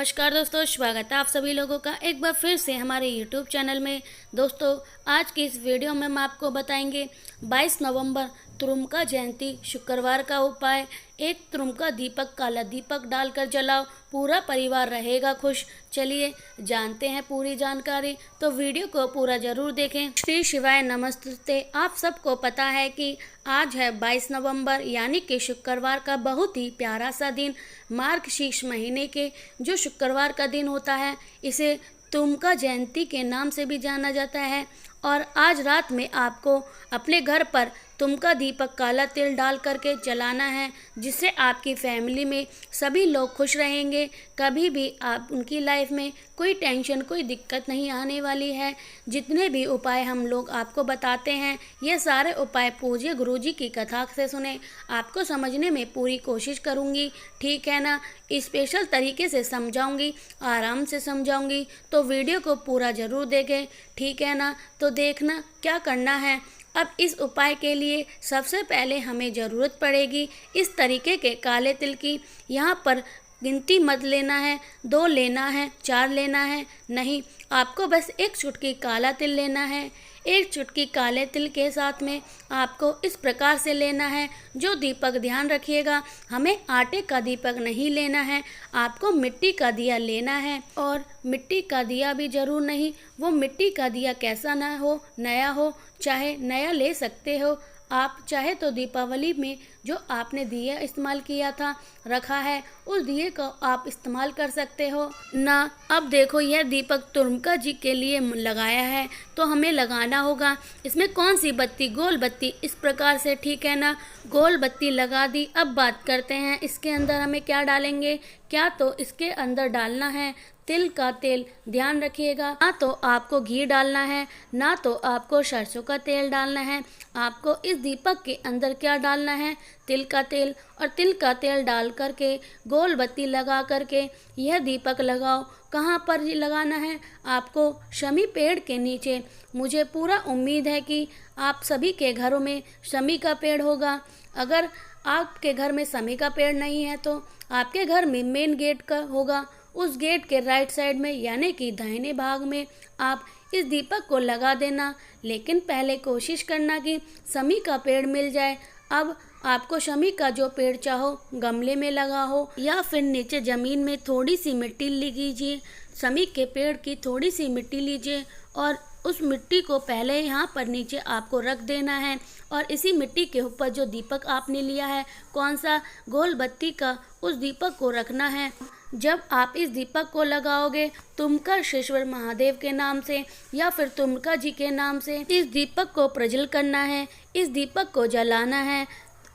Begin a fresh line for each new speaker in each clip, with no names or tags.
नमस्कार दोस्तों, स्वागत है आप सभी लोगों का एक बार फिर से हमारे YouTube चैनल में। दोस्तों, आज की इस वीडियो में हम आपको बताएंगे 22 नवंबर तुरुम्का जयंती शुक्रवार का उपाय। एक तुरुम्का दीपक काला दीपक डालकर जलाओ, पूरा परिवार रहेगा खुश। चलिए जानते हैं पूरी जानकारी, तो वीडियो को पूरा जरूर देखें। श्री शिवाय नमस्ते। आप सबको पता है कि आज है 22 नवंबर यानी कि शुक्रवार का बहुत ही प्यारा सा दिन। मार्गशीर्ष महीने के जो शुक्रवार का दिन होता है, इसे तुरुम्का जयंती के नाम से भी जाना जाता है। और आज रात में आपको अपने घर पर तुरुम्का दीपक काला तिल डाल करके जलाना है, जिससे आपकी फैमिली में सभी लोग खुश रहेंगे। कभी भी आप उनकी लाइफ में कोई टेंशन कोई दिक्कत नहीं आने वाली है। जितने भी उपाय हम लोग आपको बताते हैं, ये सारे उपाय पूज्य गुरुजी की कथा से सुने। आपको समझने में पूरी कोशिश करूँगी, ठीक है ना। स्पेशल तरीके से समझाऊंगी, आराम से समझाऊंगी, तो वीडियो को पूरा ज़रूर देखें, ठीक है ना। तो देखना क्या करना है। अब इस उपाय के लिए सबसे पहले हमें ज़रूरत पड़ेगी इस तरीके के काले तिल की। यहाँ पर गिनती मत लेना है, 2 लेना है, 4 लेना है, नहीं, आपको बस एक चुटकी काला तिल लेना है। एक चुटकी काले तिल के साथ में आपको इस प्रकार से लेना है। जो दीपक, ध्यान रखिएगा, हमें आटे का दीपक नहीं लेना है, आपको मिट्टी का दिया लेना है। और मिट्टी का दिया भी ज़रूर नहीं, वो मिट्टी का दिया कैसा ना हो, नया हो, चाहे नया ले सकते हो आप। चाहे तो दीपावली में जो आपने दिया इस्तेमाल किया था, रखा है, उस दिए को आप इस्तेमाल कर सकते हो ना। अब देखो, यह दीपक तुरुम्का जी के लिए लगाया है, तो हमें लगाना होगा इसमें कौन सी बत्ती, गोल बत्ती, इस प्रकार से, ठीक है ना। गोल बत्ती लगा दी। अब बात करते हैं इसके अंदर हमें क्या डालेंगे। क्या तो इसके अंदर डालना है तिल का तेल। ध्यान रखिएगा, ना तो आपको घी डालना है, ना तो आपको सरसों का तेल डालना है। आपको इस दीपक के अंदर क्या डालना है, तिल का तेल। और तिल का तेल डाल करके गोल बत्ती लगा करके यह दीपक लगाओ। कहाँ पर लगाना है आपको, शमी पेड़ के नीचे। मुझे पूरा उम्मीद है कि आप सभी के घरों में शमी का पेड़ होगा। अगर आपके घर में शमी का पेड़ नहीं है तो आपके घर में मेन गेट का होगा। उस गेट के राइट साइड में यानी कि दाहिने भाग में आप इस दीपक को लगा देना। लेकिन पहले कोशिश करना कि शमी का पेड़ मिल जाए। अब आपको शमी का जो पेड़ चाहो गमले में लगा हो, या फिर नीचे ज़मीन में थोड़ी सी मिट्टी लीजिए। शमी के पेड़ की थोड़ी सी मिट्टी लीजिए और उस मिट्टी को पहले यहाँ पर नीचे आपको रख देना है। और इसी मिट्टी के ऊपर जो दीपक आपने लिया है, कौन सा, गोल बत्ती का, उस दीपक को रखना है। जब आप इस दीपक को लगाओगे तुरुम्केश्वर महादेव के नाम से या फिर तुरुम्का जी के नाम से, इस दीपक को प्रज्वल करना है, इस दीपक को जलाना है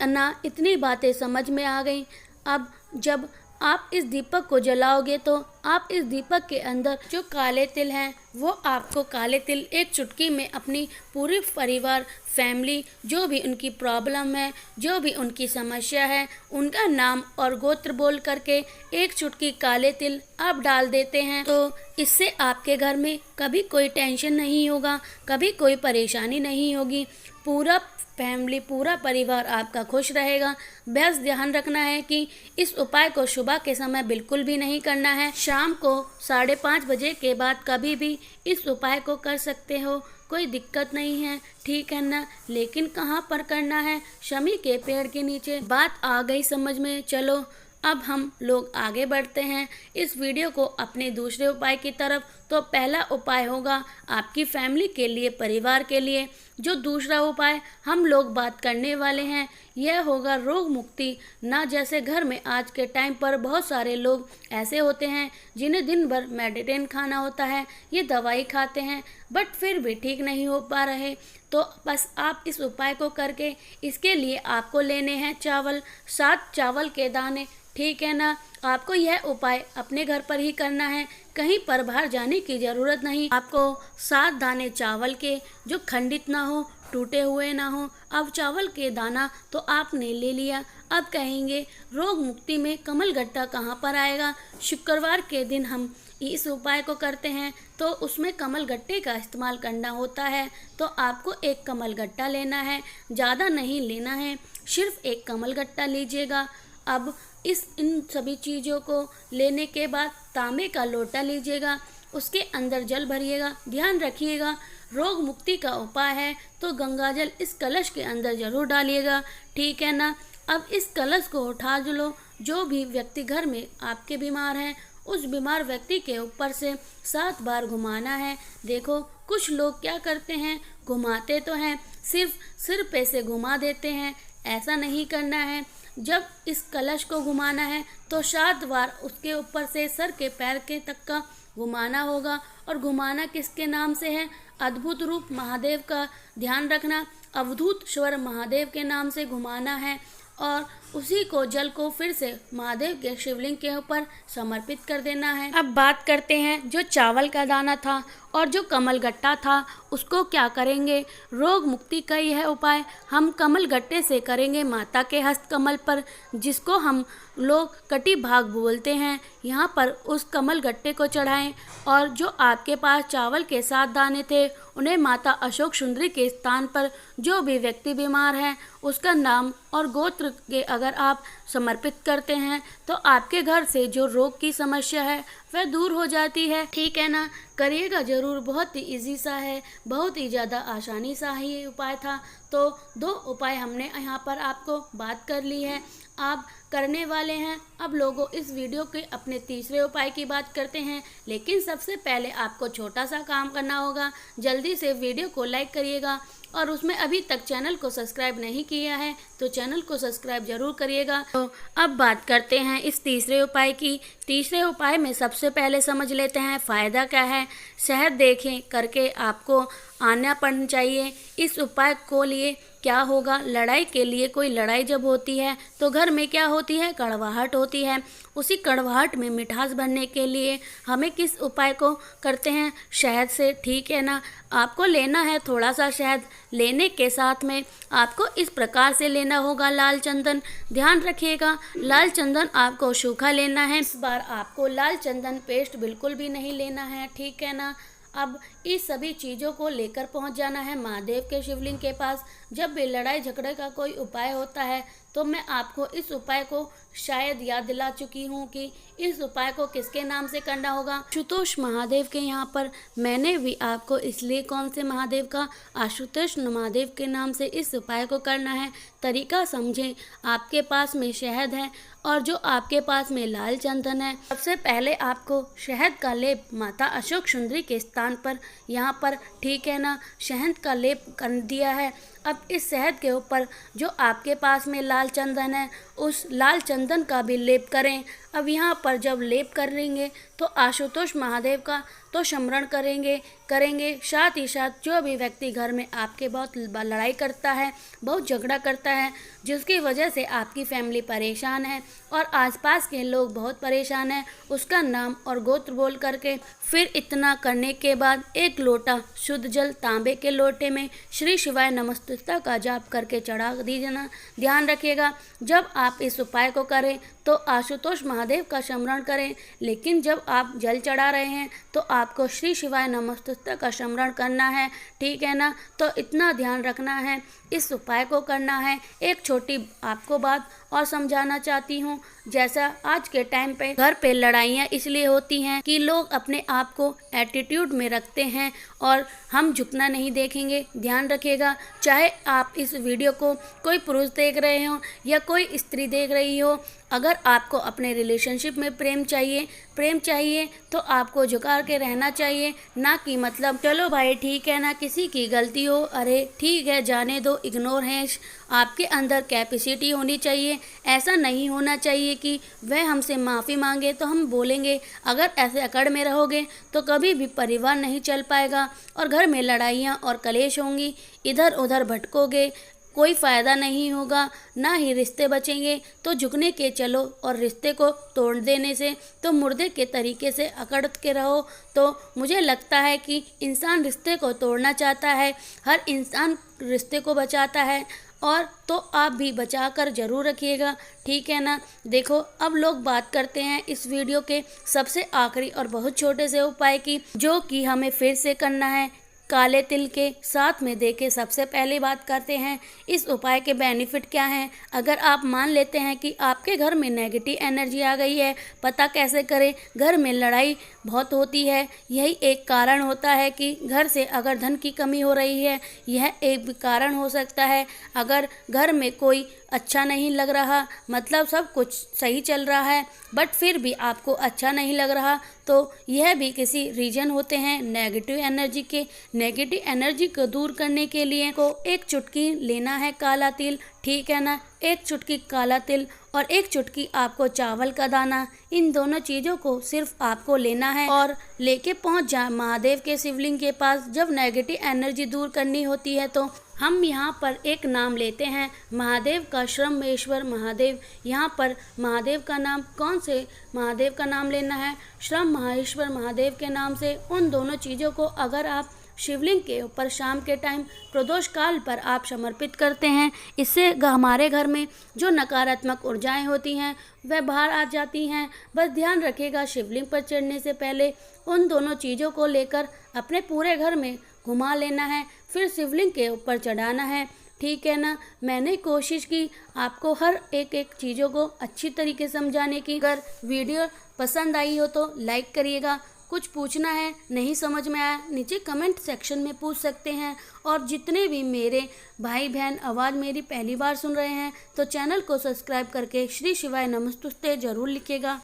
ना। इतनी बातें समझ में आ गई। अब जब आप इस दीपक को जलाओगे तो आप इस दीपक के अंदर जो काले तिल हैं, वो आपको काले तिल एक चुटकी में अपनी पूरी परिवार, फैमिली, जो भी उनकी प्रॉब्लम है, जो भी उनकी समस्या है, उनका नाम और गोत्र बोल करके एक चुटकी काले तिल आप डाल देते हैं, तो इससे आपके घर में कभी कोई टेंशन नहीं होगा, कभी कोई परेशानी नहीं होगी। पूरा फैमिली, पूरा परिवार आपका खुश रहेगा। बस ध्यान रखना है कि इस उपाय को सुबह के समय बिल्कुल भी नहीं करना है। शाम को 5:30 बजे के बाद कभी भी इस उपाय को कर सकते हो, कोई दिक्कत नहीं है, ठीक है ना। लेकिन कहाँ पर करना है, शमी के पेड़ के नीचे। बात आ गई समझ में। चलो अब हम लोग आगे बढ़ते हैं इस वीडियो को अपने दूसरे उपाय की तरफ। तो पहला उपाय होगा आपकी फैमिली के लिए, परिवार के लिए। जो दूसरा उपाय हम लोग बात करने वाले हैं, यह होगा रोग मुक्ति ना। जैसे घर में आज के टाइम पर बहुत सारे लोग ऐसे होते हैं जिन्हें दिन भर मेडिसिन खाना होता है, ये दवाई खाते हैं, बट फिर भी ठीक नहीं हो पा रहे। तो बस आप इस उपाय को करके, इसके लिए आपको लेने हैं चावल, 7 चावल के दाने, ठीक है ना। आपको यह उपाय अपने घर पर ही करना है, कहीं पर बाहर जाने की ज़रूरत नहीं। आपको 7 दाने चावल के, जो खंडित ना हो, टूटे हुए ना हो। अब चावल के दाना तो आपने ले लिया। अब कहेंगे रोग मुक्ति में कमल गट्टा कहाँ पर आएगा। शुक्रवार के दिन हम इस उपाय को करते हैं, तो उसमें कमल गट्टे का इस्तेमाल करना होता है। तो आपको एक कमल गट्टा लेना है, ज़्यादा नहीं लेना है, सिर्फ एक कमल गट्टा लीजिएगा। अब इन सभी चीज़ों को लेने के बाद तांबे का लोटा लीजिएगा, उसके अंदर जल भरिएगा। ध्यान रखिएगा, रोग मुक्ति का उपाय है तो गंगाजल इस कलश के अंदर जरूर डालिएगा, ठीक है ना। अब इस कलश को उठा लो, जो भी व्यक्ति घर में आपके बीमार हैं उस बीमार व्यक्ति के ऊपर से 7 बार घुमाना है। देखो कुछ लोग क्या करते हैं, घुमाते तो हैं, सिर्फ सिर पे से घुमा देते हैं, ऐसा नहीं करना है। जब इस कलश को घुमाना है तो 7 बार उसके ऊपर से सर के पैर के तक का घुमाना होगा। और घुमाना किसके नाम से है, अद्भुत रूप महादेव का ध्यान रखना, अवधूत स्वर महादेव के नाम से घुमाना है। और उसी को जल को फिर से महादेव के शिवलिंग के ऊपर समर्पित कर देना है। अब बात करते हैं जो चावल का दाना था और जो कमल गट्टा था उसको क्या करेंगे। रोग मुक्ति का यह उपाय हम कमल गट्टे से करेंगे माता के हस्त कमल पर, जिसको हम लोग कटी भाग बोलते हैं। यहाँ पर उस कमल गट्टे को चढ़ाएं और जो आपके पास चावल के 7 दाने थे उन्हें माता अशोक सुंदरी के स्थान पर जो भी व्यक्ति बीमार है उसका नाम और गोत्र के अगर आप समर्पित करते हैं तो आपके घर से जो रोग की समस्या है वह दूर हो जाती है, ठीक है ना। करिएगा जरूर, बहुत ही इजी सा है, बहुत ही ज़्यादा आसानी सा ही ये उपाय था। तो 2 उपाय हमने यहाँ पर आपको बात कर ली है, आप करने वाले हैं। अब लोगों इस वीडियो के अपने तीसरे उपाय की बात करते हैं, लेकिन सबसे पहले आपको छोटा सा काम करना होगा। जल्दी से वीडियो को लाइक करिएगा और उसमें अभी तक चैनल को सब्सक्राइब नहीं किया है तो चैनल को सब्सक्राइब जरूर करिएगा। तो अब बात करते हैं इस तीसरे उपाय की। तीसरे उपाय में सबसे पहले समझ लेते हैं फ़ायदा क्या है। शहद देखें करके आपको आना पड़ना चाहिए। इस उपाय को लिए क्या होगा, लड़ाई के लिए कोई लड़ाई जब होती है तो घर में क्या होती है, कड़वाहट होती है। उसी कड़वाहट में मिठास भरने के लिए हमें किस उपाय को करते हैं, शहद से, ठीक है ना। आपको लेना है थोड़ा सा शहद, लेने के साथ में आपको इस प्रकार से लेना होगा लाल चंदन। ध्यान रखिएगा लाल चंदन आपको सूखा लेना है, इस बार आपको लाल चंदन पेस्ट बिल्कुल भी नहीं लेना है, ठीक है ना। अब इस सभी चीज़ों को लेकर पहुंच जाना है महादेव के शिवलिंग के पास। जब भी लड़ाई झगड़े का कोई उपाय होता है तो मैं आपको इस उपाय को शायद याद दिला चुकी हूँ कि इस उपाय को किसके नाम से करना होगा। आशुतोष महादेव के यहाँ पर मैंने भी आपको इसलिए कौन से महादेव का, आशुतोष महादेव के नाम से इस उपाय को करना है। तरीका समझें, आपके पास में शहद है और जो आपके पास में लाल चंदन है। सबसे पहले आपको शहद का लेप माता अशोक सुंदरी के स्थान पर यहाँ पर, ठीक है ना, शहद का लेप कर दिया है। अब इस शहद के ऊपर जो आपके पास में लाल चंदन है उस लाल चंदन का भी लेप करें। अब यहाँ पर जब लेप करेंगे तो आशुतोष महादेव का तो स्मरण करेंगे साथ ही साथ जो भी व्यक्ति घर में आपके बहुत लड़ाई करता है, बहुत झगड़ा करता है, जिसकी वजह से आपकी फैमिली परेशान है और आसपास के लोग बहुत परेशान हैं, उसका नाम और गोत्र बोल करके फिर इतना करने के बाद 1 लोटा शुद्ध जल तांबे के लोटे में श्री शिवाय नमस्तुता का जाप करके चढ़ा दीजिए। ध्यान रखिएगा जब आप इस उपाय को करें तो आशुतोष महादेव का स्मरण करें, लेकिन जब आप जल चढ़ा रहे हैं तो आपको श्री शिवाय नमस्तुता का स्मरण करना है, ठीक है ना। तो इतना ध्यान रखना है, इस उपाय को करना है। एक छोटी आपको बात और समझाना चाहती हूँ, जैसा आज के टाइम पे घर पे लड़ाइयाँ इसलिए होती हैं कि लोग अपने आप को एटीट्यूड में रखते हैं और हम झुकना नहीं देखेंगे। ध्यान रखिएगा, चाहे आप इस वीडियो को कोई पुरुष देख रहे हो या कोई स्त्री देख रही हो, अगर आपको अपने रिलेशनशिप में प्रेम चाहिए तो आपको झुका के रहना चाहिए, ना कि मतलब चलो भाई ठीक है ना, किसी की गलती हो, अरे ठीक है जाने दो, इग्नोर है। आपके अंदर कैपेसिटी होनी चाहिए। ऐसा नहीं होना चाहिए कि वह हमसे माफ़ी मांगे तो हम बोलेंगे। अगर ऐसे अकड़ में रहोगे तो कभी भी परिवार नहीं चल पाएगा और घर में लड़ाइयाँ और कलेश होंगी, इधर उधर भटकोगे, कोई फ़ायदा नहीं होगा, ना ही रिश्ते बचेंगे। तो झुकने के चलो और रिश्ते को तोड़ देने से तो मुर्दे के तरीके से अकड़ के रहो। तो मुझे लगता है कि इंसान रिश्ते को तोड़ना चाहता है, हर इंसान रिश्ते को बचाता है, और तो आप भी बचा कर ज़रूर रखिएगा, ठीक है ना। देखो अब लोग बात करते हैं इस वीडियो के सबसे आखिरी और बहुत छोटे से उपाय की, जो कि हमें फिर से करना है। काले तिल के साथ में देके सबसे पहले बात करते हैं इस उपाय के बेनिफिट क्या हैं। अगर आप मान लेते हैं कि आपके घर में नेगेटिव एनर्जी आ गई है, पता कैसे करें। घर में लड़ाई बहुत होती है, यही एक कारण होता है कि घर से अगर धन की कमी हो रही है, यह एक कारण हो सकता है। अगर घर में कोई अच्छा नहीं लग रहा, मतलब सब कुछ सही चल रहा है बट फिर भी आपको अच्छा नहीं लग रहा, तो यह भी किसी रीजन होते हैं नेगेटिव एनर्जी के। नेगेटिव एनर्जी को दूर करने के लिए को एक चुटकी लेना है काला तिल, ठीक है ना। एक चुटकी काला तिल और एक चुटकी आपको चावल का दाना, इन दोनों चीज़ों को सिर्फ आपको लेना है और लेके पहुंच जाए महादेव के शिवलिंग के पास। जब नेगेटिव एनर्जी दूर करनी होती है तो हम यहाँ पर एक नाम लेते हैं महादेव का, श्रमेश्वर महादेव। यहाँ पर महादेव का नाम कौन से महादेव का नाम लेना है, श्रम महेश्वर महादेव के नाम से। उन दोनों चीज़ों को अगर आप शिवलिंग के ऊपर शाम के टाइम प्रदोष काल पर आप समर्पित करते हैं, इससे हमारे घर में जो नकारात्मक ऊर्जाएं होती हैं वह बाहर आ जाती हैं। बस ध्यान रखिएगा शिवलिंग पर चढ़ने से पहले उन दोनों चीज़ों को लेकर अपने पूरे घर में घुमा लेना है, फिर शिवलिंग के ऊपर चढ़ाना है, ठीक है ना। मैंने कोशिश की आपको हर एक चीज़ों को अच्छी तरीके से समझाने की। अगर वीडियो पसंद आई हो तो लाइक करिएगा। कुछ पूछना है, नहीं समझ में आया, नीचे कमेंट सेक्शन में पूछ सकते हैं। और जितने भी मेरे भाई बहन आवाज़ मेरी पहली बार सुन रहे हैं तो चैनल को सब्सक्राइब करके श्री शिवाय नमस्तुते ज़रूर लिखिएगा।